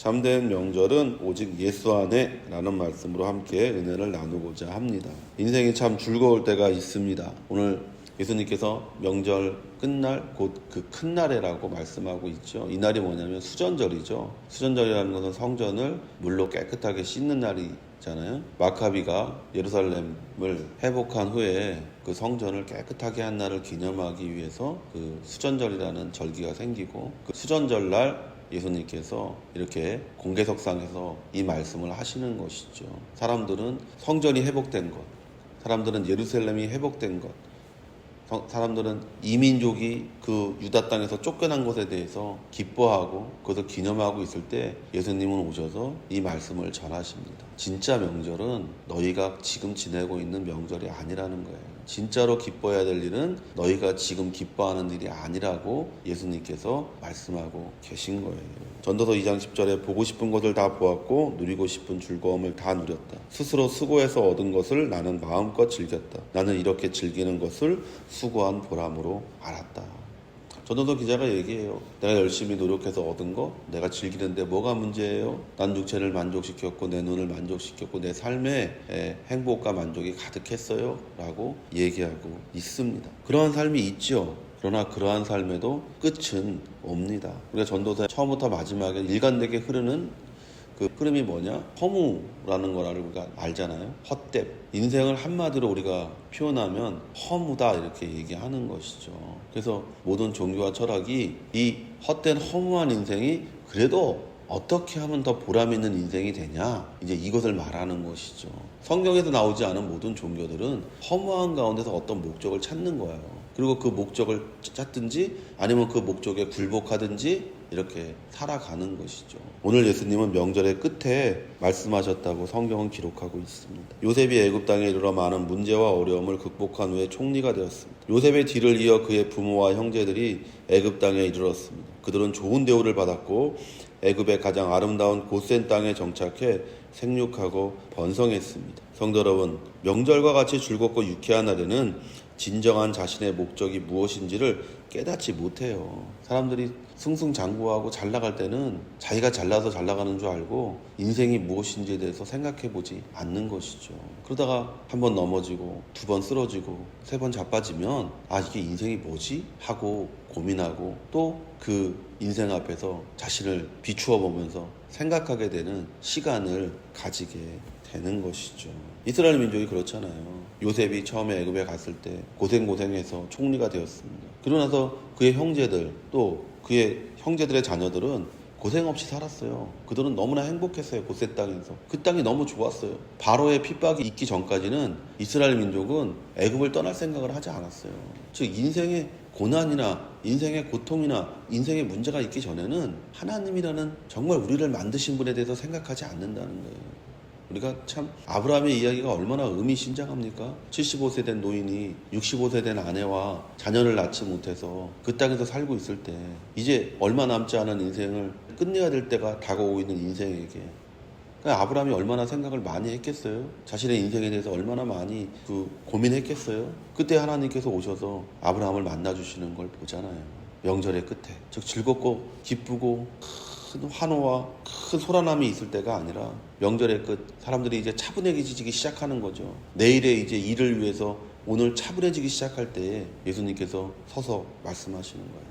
참된 명절은 오직 예수 안에 라는 말씀으로 함께 은혜를 나누고자 합니다. 인생이 참 즐거울 때가 있습니다. 오늘 예수님께서 명절 끝날 곧 그 큰 날에라고 말씀하고 있죠. 이 날이 뭐냐면 수전절이죠. 수전절이라는 것은 성전을 물로 깨끗하게 씻는 날이잖아요. 마카비가 예루살렘을 회복한 후에 그 성전을 깨끗하게 한 날을 기념하기 위해서 그 수전절이라는 절기가 생기고, 그 수전절날 예수님께서 이렇게 공개석상에서 이 말씀을 하시는 것이죠. 사람들은 성전이 회복된 것, 사람들은 예루살렘이 회복된 것, 사람들은 이민족이 그 유다 땅에서 쫓겨난 것에 대해서 기뻐하고 그것을 기념하고 있을 때 예수님은 오셔서 이 말씀을 전하십니다. 진짜 명절은 너희가 지금 지내고 있는 명절이 아니라는 거예요. 진짜로 기뻐해야 될 일은 너희가 지금 기뻐하는 일이 아니라고 예수님께서 말씀하고 계신 거예요. 전도서 2장 10절에 보고 싶은 것을 다 보았고 누리고 싶은 즐거움을 다 누렸다. 스스로 수고해서 얻은 것을 나는 마음껏 즐겼다. 나는 이렇게 즐기는 것을 수고한 보람으로 알았다. 전도서 기자가 얘기해요. 내가 열심히 노력해서 얻은 거 내가 즐기는데 뭐가 문제예요? 난 육체를 만족시켰고 내 눈을 만족시켰고 내 삶에 행복과 만족이 가득했어요 라고 얘기하고 있습니다. 그러한 삶이 있죠. 그러나 그러한 삶에도 끝은 옵니다. 우리가 전도서 처음부터 마지막에 일관되게 흐르는 그 흐름이 뭐냐? 허무라는 거를 우리가 알잖아요. 헛됨. 인생을 한마디로 우리가 표현하면 허무다 이렇게 얘기하는 것이죠. 그래서 모든 종교와 철학이 이 헛된 허무한 인생이 그래도 어떻게 하면 더 보람 있는 인생이 되냐, 이제 이것을 말하는 것이죠. 성경에서 나오지 않은 모든 종교들은 허무한 가운데서 어떤 목적을 찾는 거예요. 그리고 그 목적을 찾든지 아니면 그 목적에 굴복하든지 이렇게 살아가는 것이죠. 오늘 예수님은 명절의 끝에 말씀하셨다고 성경은 기록하고 있습니다. 요셉이 애굽 땅에 이르러 많은 문제와 어려움을 극복한 후에 총리가 되었습니다. 요셉의 뒤를 이어 그의 부모와 형제들이 애굽 땅에 이르렀습니다. 그들은 좋은 대우를 받았고 애굽의 가장 아름다운 고센 땅에 정착해 생육하고 번성했습니다. 성도 여러분, 명절과 같이 즐겁고 유쾌한 날에는 진정한 자신의 목적이 무엇인지를 깨닫지 못해요. 사람들이 승승장구하고 잘 나갈 때는 자기가 잘나서 잘 나가는 줄 알고 인생이 무엇인지에 대해서 생각해보지 않는 것이죠. 그러다가 한 번 넘어지고 두 번 쓰러지고 세 번 자빠지면 이게 인생이 뭐지? 하고 고민하고 또 그 인생 앞에서 자신을 비추어 보면서 생각하게 되는 시간을 가지게 되는 것이죠. 이스라엘 민족이 그렇잖아요. 요셉이 처음에 애굽에 갔을 때 고생해서 총리가 되었습니다. 그러고 나서 그의 형제들 또 그의 형제들의 자녀들은 고생 없이 살았어요. 그들은 너무나 행복했어요. 고센 땅에서. 그 땅이 너무 좋았어요. 바로의 핍박이 있기 전까지는 이스라엘 민족은 애굽을 떠날 생각을 하지 않았어요. 즉 인생의 고난이나 인생의 고통이나 인생의 문제가 있기 전에는 하나님이라는 정말 우리를 만드신 분에 대해서 생각하지 않는다는 거예요. 우리가 참 아브라함의 이야기가 얼마나 의미심장합니까? 75세 된 노인이 65세 된 아내와 자녀를 낳지 못해서 그 땅에서 살고 있을 때 이제 얼마 남지 않은 인생을 끝내야 될 때가 다가오고 있는 인생에게 그러니까 아브라함이 얼마나 생각을 많이 했겠어요? 자신의 인생에 대해서 얼마나 많이 고민했겠어요? 그때 하나님께서 오셔서 아브라함을 만나주시는 걸 보잖아요. 명절의 끝에. 즉 즐겁고 기쁘고 큰 환호와 큰 소란함이 있을 때가 아니라 명절의 끝, 사람들이 이제 차분해지기 시작하는 거죠. 내일의 이제 일을 위해서 오늘 차분해지기 시작할 때 예수님께서 서서 말씀하시는 거예요.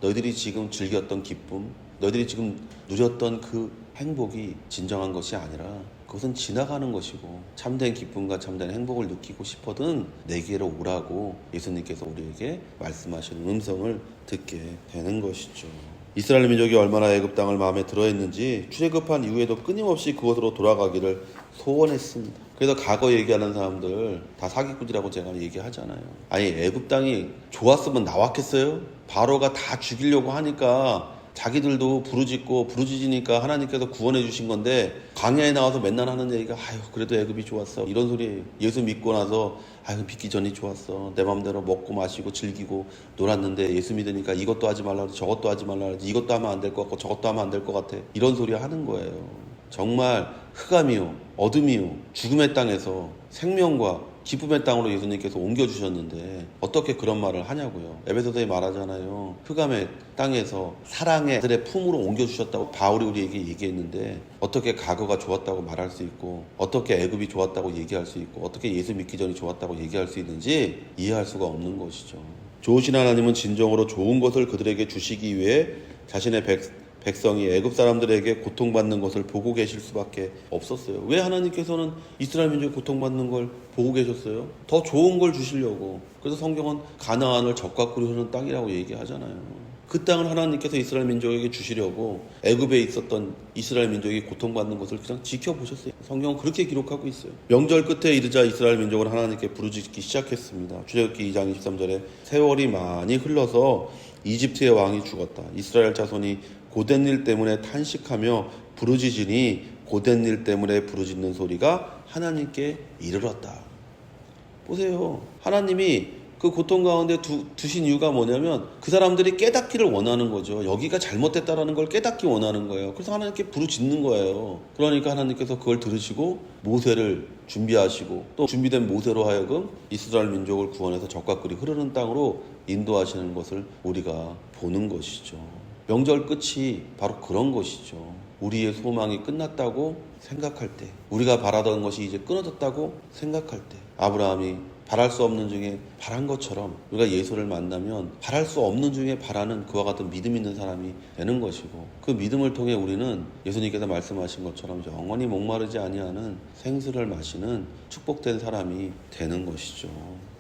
너희들이 지금 즐겼던 기쁨, 너희들이 지금 누렸던 그 행복이 진정한 것이 아니라 그것은 지나가는 것이고 참된 기쁨과 참된 행복을 느끼고 싶어든 내게로 오라고 예수님께서 우리에게 말씀하시는 음성을 듣게 되는 것이죠. 이스라엘 민족이 얼마나 애굽 땅을 마음에 들어했는지 출애굽한 이후에도 끊임없이 그곳으로 돌아가기를 소원했습니다. 그래서 과거 얘기하는 사람들 다 사기꾼이라고 제가 얘기하잖아요. 아니 애굽 땅이 좋았으면 나왔겠어요? 바로가 다 죽이려고 하니까 자기들도 부르짖으니까 하나님께서 구원해 주신 건데 광야에 나와서 맨날 하는 얘기가 그래도 애굽이 좋았어 이런 소리예요. 예수 믿고 나서 믿기 전이 좋았어. 내 마음대로 먹고 마시고 즐기고 놀았는데 예수 믿으니까 이것도 하지 말라 그러지 저것도 하지 말라 그러지 이것도 하면 안 될 것 같고 저것도 하면 안 될 것 같아. 이런 소리 하는 거예요. 정말 흑암이요 어둠이요 죽음의 땅에서 생명과 기쁨의 땅으로 예수님께서 옮겨주셨는데 어떻게 그런 말을 하냐고요. 에베소서에 말하잖아요. 흑암의 땅에서 사랑의 아들의 품으로 옮겨주셨다고 바울이 우리에게 얘기했는데 어떻게 과거가 좋았다고 말할 수 있고 어떻게 애굽이 좋았다고 얘기할 수 있고 어떻게 예수 믿기 전이 좋았다고 얘기할 수 있는지 이해할 수가 없는 것이죠. 좋으신 하나님은 진정으로 좋은 것을 그들에게 주시기 위해 자신의 백성이 애굽 사람들에게 고통받는 것을 보고 계실 수밖에 없었어요. 왜 하나님께서는 이스라엘 민족이 고통받는 걸 보고 계셨어요? 더 좋은 걸 주시려고. 그래서 성경은 가나안을 적과 꿀이 흐르는 땅이라고 얘기하잖아요. 그 땅을 하나님께서 이스라엘 민족에게 주시려고 애굽에 있었던 이스라엘 민족이 고통받는 것을 그냥 지켜보셨어요. 성경은 그렇게 기록하고 있어요. 명절 끝에 이르자 이스라엘 민족은 하나님께 부르짖기 시작했습니다. 출애굽기 2장 23절에 세월이 많이 흘러서 이집트의 왕이 죽었다. 이스라엘 자손이 고된 일 때문에 탄식하며 부르짖으니 고된 일 때문에 부르짖는 소리가 하나님께 이르렀다. 보세요. 하나님이 그 고통 가운데 두신 이유가 뭐냐면 그 사람들이 깨닫기를 원하는 거죠. 여기가 잘못됐다라는 걸 깨닫기 원하는 거예요. 그래서 하나님께 부르짖는 거예요. 그러니까 하나님께서 그걸 들으시고 모세를 준비하시고 또 준비된 모세로 하여금 이스라엘 민족을 구원해서 적과 꿀이 흐르는 땅으로 인도하시는 것을 우리가 보는 것이죠. 명절 끝이 바로 그런 것이죠. 우리의 소망이 끝났다고 생각할 때, 우리가 바라던 것이 이제 끊어졌다고 생각할 때, 아브라함이 바랄 수 없는 중에 바란 것처럼 우리가 예수를 만나면 바랄 수 없는 중에 바라는 그와 같은 믿음 있는 사람이 되는 것이고, 그 믿음을 통해 우리는 예수님께서 말씀하신 것처럼 영원히 목마르지 아니하는 생수를 마시는 축복된 사람이 되는 것이죠.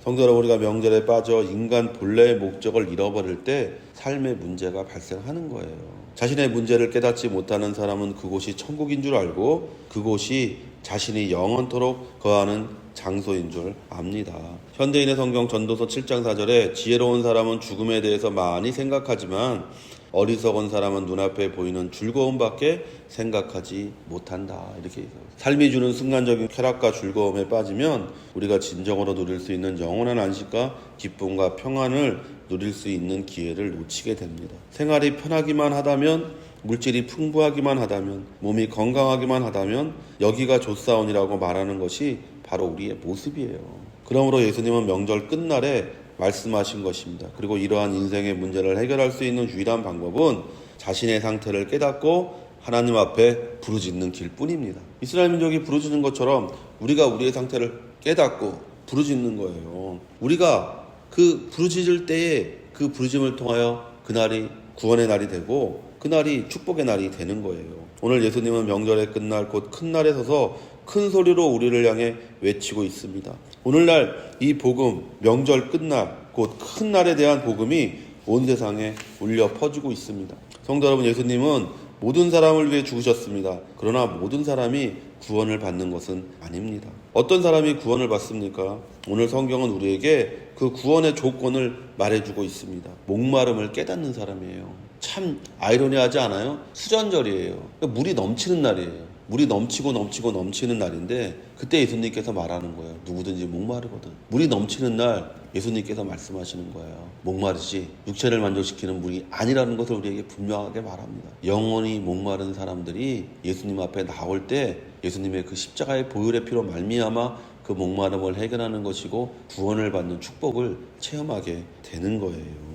성도 여러분, 우리가 명절에 빠져 인간 본래의 목적을 잃어버릴 때 삶의 문제가 발생하는 거예요. 자신의 문제를 깨닫지 못하는 사람은 그곳이 천국인 줄 알고 그곳이 자신이 영원토록 거하는 장소인 줄 압니다. 현대인의 성경 전도서 7장 4절에 지혜로운 사람은 죽음에 대해서 많이 생각하지만 어리석은 사람은 눈앞에 보이는 즐거움밖에 생각하지 못한다. 이렇게 얘기해요. 삶이 주는 순간적인 쾌락과 즐거움에 빠지면 우리가 진정으로 누릴 수 있는 영원한 안식과 기쁨과 평안을 누릴 수 있는 기회를 놓치게 됩니다. 생활이 편하기만 하다면, 물질이 풍부하기만 하다면, 몸이 건강하기만 하다면 여기가 좋사온이라고 말하는 것이 바로 우리의 모습이에요. 그러므로 예수님은 명절 끝날에 말씀하신 것입니다. 그리고 이러한 인생의 문제를 해결할 수 있는 유일한 방법은 자신의 상태를 깨닫고 하나님 앞에 부르짖는 길뿐입니다. 이스라엘 민족이 부르짖는 것처럼 우리가 우리의 상태를 깨닫고 부르짖는 거예요. 우리가 그 부르짖을 때에 그 부르짖음을 통하여 그날이 구원의 날이 되고 그날이 축복의 날이 되는 거예요. 오늘 예수님은 명절의 끝날 곧 큰 날에 서서 큰 소리로 우리를 향해 외치고 있습니다. 오늘날 이 복음, 명절 끝날 곧 큰 날에 대한 복음이 온 세상에 울려 퍼지고 있습니다. 성도 여러분, 예수님은 모든 사람을 위해 죽으셨습니다. 그러나 모든 사람이 구원을 받는 것은 아닙니다. 어떤 사람이 구원을 받습니까? 오늘 성경은 우리에게 그 구원의 조건을 말해주고 있습니다. 목마름을 깨닫는 사람이에요. 참 아이러니하지 않아요? 수전절이에요. 물이 넘치는 날이에요. 물이 넘치는 날인데 그때 예수님께서 말하는 거예요. 누구든지 목마르거든. 물이 넘치는 날 예수님께서 말씀하시는 거예요. 목마르지 육체를 만족시키는 물이 아니라는 것을 우리에게 분명하게 말합니다. 영원히 목마른 사람들이 예수님 앞에 나올 때 예수님의 그 십자가의 보혈의 피로 말미암아 그 목마름을 해결하는 것이고 구원을 받는 축복을 체험하게 되는 거예요.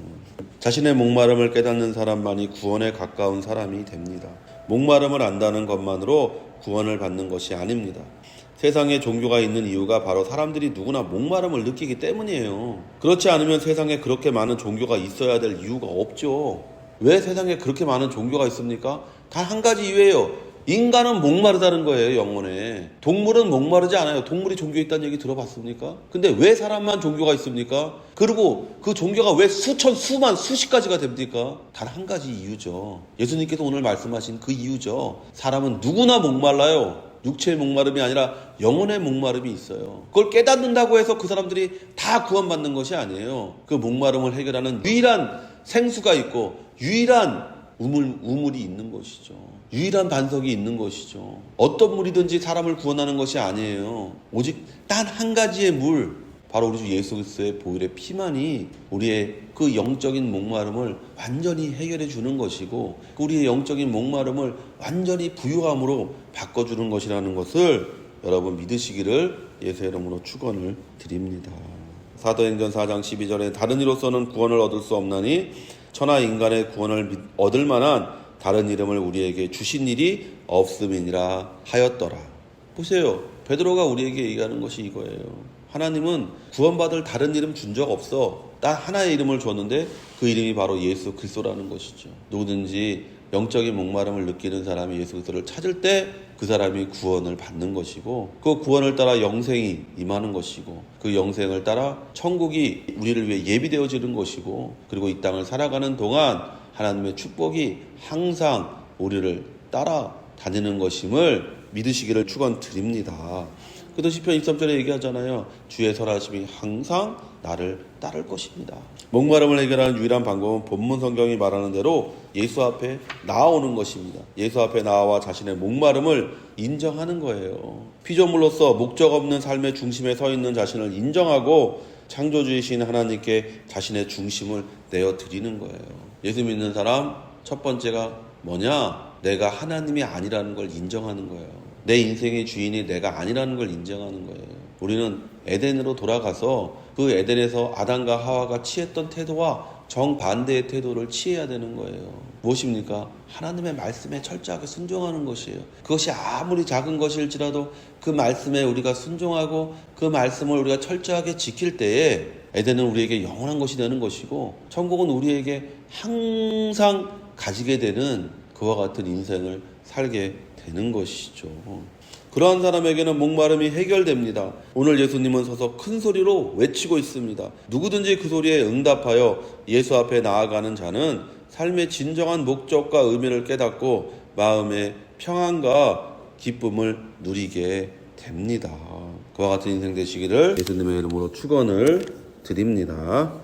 자신의 목마름을 깨닫는 사람만이 구원에 가까운 사람이 됩니다. 목마름을 안다는 것만으로 구원을 받는 것이 아닙니다. 세상에 종교가 있는 이유가 바로 사람들이 누구나 목마름을 느끼기 때문이에요. 그렇지 않으면 세상에 그렇게 많은 종교가 있어야 될 이유가 없죠. 왜 세상에 그렇게 많은 종교가 있습니까? 단 한 가지 이유예요. 인간은 목마르다는 거예요. 영혼에. 동물은 목마르지 않아요. 동물이 종교 있다는 얘기 들어봤습니까? 근데 왜 사람만 종교가 있습니까? 그리고 그 종교가 왜 수천, 수만, 수십 가지가 됩니까? 단 한 가지 이유죠. 예수님께서 오늘 말씀하신 그 이유죠. 사람은 누구나 목말라요. 육체의 목마름이 아니라 영혼의 목마름이 있어요. 그걸 깨닫는다고 해서 그 사람들이 다 구원받는 것이 아니에요. 그 목마름을 해결하는 유일한 생수가 있고 유일한 우물이 있는 것이죠. 유일한 반석이 있는 것이죠. 어떤 물이든지 사람을 구원하는 것이 아니에요. 오직 단 한 가지의 물, 바로 우리 주 예수 그리스도의 보혈의 피만이 우리의 그 영적인 목마름을 완전히 해결해 주는 것이고 우리의 영적인 목마름을 완전히 부유함으로 바꿔주는 것이라는 것을 여러분 믿으시기를 예수의 이름으로 축원을 드립니다. 사도행전 4장 12절에 다른 이로서는 구원을 얻을 수 없나니 천하 인간의 구원을 얻을 만한 다른 이름을 우리에게 주신 일이 없음이니라 하였더라. 보세요. 베드로가 우리에게 얘기하는 것이 이거예요. 하나님은 구원받을 다른 이름 준 적 없어. 딱 하나의 이름을 줬는데 그 이름이 바로 예수 그리스도라는 것이죠. 누구든지 영적인 목마름을 느끼는 사람이 예수 그리스도를 찾을 때 그 사람이 구원을 받는 것이고, 그 구원을 따라 영생이 임하는 것이고, 그 영생을 따라 천국이 우리를 위해 예비되어지는 것이고, 그리고 이 땅을 살아가는 동안 하나님의 축복이 항상 우리를 따라 다니는 것임을 믿으시기를 축원드립니다. 그래서 시편 23절에 얘기하잖아요. 주의 선하심이 항상 나를 따를 것입니다. 목마름을 해결하는 유일한 방법은 본문 성경이 말하는 대로 예수 앞에 나아오는 것입니다. 예수 앞에 나와 자신의 목마름을 인정하는 거예요. 피조물로서 목적 없는 삶의 중심에 서 있는 자신을 인정하고 창조주이신 하나님께 자신의 중심을 내어드리는 거예요. 예수 믿는 사람 첫 번째가 뭐냐? 내가 하나님이 아니라는 걸 인정하는 거예요. 내 인생의 주인이 내가 아니라는 걸 인정하는 거예요. 우리는 에덴으로 돌아가서 그 에덴에서 아담과 하와가 취했던 태도와 정반대의 태도를 취해야 되는 거예요. 무엇입니까? 하나님의 말씀에 철저하게 순종하는 것이에요. 그것이 아무리 작은 것일지라도 그 말씀에 우리가 순종하고 그 말씀을 우리가 철저하게 지킬 때에 에덴은 우리에게 영원한 것이 되는 것이고, 천국은 우리에게 항상 가지게 되는 그와 같은 인생을 살게 되는 것이죠. 그러한 사람에게는 목마름이 해결됩니다. 오늘 예수님은 서서 큰 소리로 외치고 있습니다. 누구든지 그 소리에 응답하여 예수 앞에 나아가는 자는 삶의 진정한 목적과 의미를 깨닫고 마음의 평안과 기쁨을 누리게 됩니다. 그와 같은 인생 되시기를 예수님의 이름으로 축원을 드립니다.